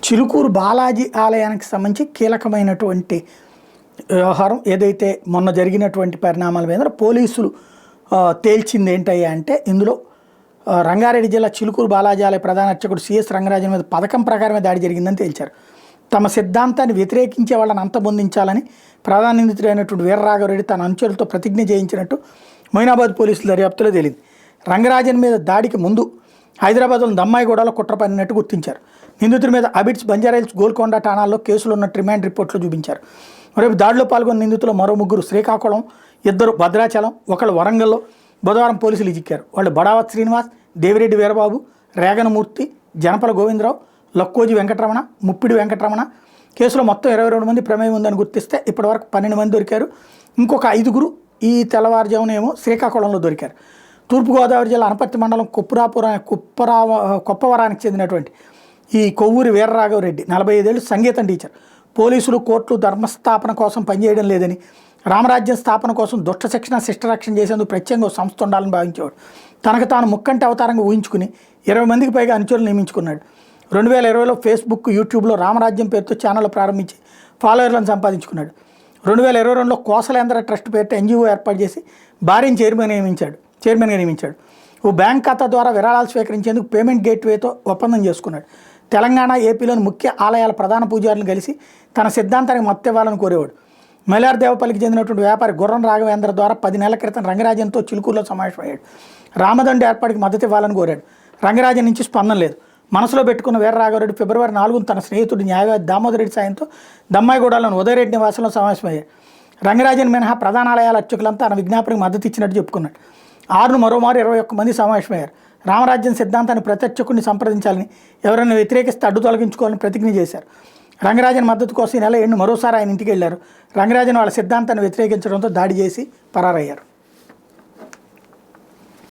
చిలుకూరు బాలాజీ ఆలయానికి సంబంధించి కీలకమైనటువంటి వ్యవహారం ఏదైతే మొన్న జరిగినటువంటి పరిణామాల మీద పోలీసులు తేల్చింది ఏంటయ్యా అంటే ఇందులో రంగారెడ్డి జిల్లా చిలుకూరు బాలాజీ ఆలయ ప్రధాన అర్చకుడు సిఎస్ రంగరాజన్ మీద పథకం ప్రకారమే దాడి జరిగిందని తేల్చారు. తమ సిద్ధాంతాన్ని వ్యతిరేకించే వాళ్ళని అంతమొందించాలని ప్రధాన నిందితుడైనటువంటి వీరరాఘవరెడ్డి తన అనుచరులతో ప్రతిజ్ఞ చేయించినట్టు మొయినాబాద్ పోలీసుల దర్యాప్తులో తేలింది. రంగరాజన్ మీద దాడికి ముందు హైదరాబాద్లోని దమ్మాయిగూడలో కుట్ర పన్నినట్టు గుర్తించారు. నిందితుడి మీద అబిడ్స్, బంజారాహిల్స్, గోల్కొండ ఠాణాల్లో కేసులు ఉన్న రిమాండ్ రిపోర్ట్లు చూపించారు. రేపు దాడిలో పాల్గొన్న నిందితులు మరో ముగ్గురు శ్రీకాకుళం, 2 భద్రాచలం, ఒకళ్ళు వరంగల్లో బుధవారం పోలీసులు చిక్కారు. వాళ్ళు బడావత్ శ్రీనివాస్, దేవిరెడ్డి వీరబాబు, రేగనమూర్తి, జనపల గోవిందరావు, లక్కోజి వెంకటరమణ, ముప్పిడి వెంకటరమణ. కేసులో మొత్తం 22 మంది ప్రమేయం ఉందని గుర్తిస్తే ఇప్పటివరకు 12 మంది దొరికారు. ఇంకొక 5 ఈ తెల్లవారుజామునేమో శ్రీకాకుళంలో దొరికారు. తూర్పుగోదావరి జిల్లా అనపర్తి మండలం కొప్పవరానికి చెందినటువంటి ఈ కొవ్వూరి వీరరాఘవరెడ్డి 45 ఏళ్ళు సంగీతం టీచర్. పోలీసులు, కోర్టులు ధర్మస్థాపన కోసం పనిచేయడం లేదని, రామరాజ్యం స్థాపన కోసం దుష్ట శిక్షణ, శిష్టరక్షణ చేసేందుకు ప్రత్యేకంగా సంస్థ ఉండాలని భావించేవాడు. తనకు తాను ముక్కంటి అవతారంగా ఊహించుకుని 20 మందికి పైగా అనుచరులు నియమించుకున్నాడు. 2020లో ఫేస్బుక్, యూట్యూబ్లో రామరాజ్యం పేరుతో ఛానల్ ప్రారంభించి ఫాలోవర్లను సంపాదించుకున్నాడు. 2022లో కోసలేంద్ర ట్రస్ట్ పేరుతో ఎన్జిఓ ఏర్పాటు చేసి భార్యను చైర్మన్గా నియమించాడు. ఓ బ్యాంక్ ఖాతా ద్వారా విరాళాలు స్వీకరించేందుకు పేమెంట్ గేట్వేతో ఒప్పందం చేసుకున్నాడు. తెలంగాణ, ఏపీలోని ముఖ్య ఆలయాల ప్రధాన పూజారులను కలిసి తన సిద్ధాంతానికి మద్దతు ఇవ్వాలని కోరేవాడు. మైలార్దేవపల్లికి చెందినటువంటి వ్యాపారి గుర్రం రాఘవేంద్ర ద్వారా 10 నెలల క్రితం రంగరాజన్తో చిలుకూరులో సమావేశమయ్యాడు. రామదండు ఏర్పాటుకి మద్దతు ఇవ్వాలని కోరాడు. రంగరాజన్ నుంచి స్పందన లేదు. మనసులో పెట్టుకున్న వీరరాఘవరెడ్డి ఫిబ్రవరి 4న తన స్నేహితుడు న్యాయవాది దామోదరెడ్డి సాయంతో దమ్మాయిగూడలోని ఉదయరెడ్డి నివాసంలో సమావేశమయ్యాడు. రంగరాజన్ మినహా ప్రధాన ఆలయాల అర్చకులంతా తన విజ్ఞాపనకు మద్దతు ఇచ్చినట్టు చెప్పుకున్నాడు. 6ను మరోమారు 21 మంది సమావేశమయ్యారు. రామరాజ్యం సిద్ధాంతాన్ని ప్రతి అర్చకుడిని సంప్రదించాలని, ఎవరైనా వ్యతిరేకిస్తే అడ్డు తొలగించుకోవాలని ప్రతిజ్ఞ చేశారు. రంగరాజన్ మద్దతు కోసం ఈ నెల 8 మరోసారి ఆయన ఇంటికి వెళ్లారు. రంగరాజన్ వాళ్ళ సిద్ధాంతాన్ని వ్యతిరేకించడంతో దాడి చేసి పరారయ్యారు.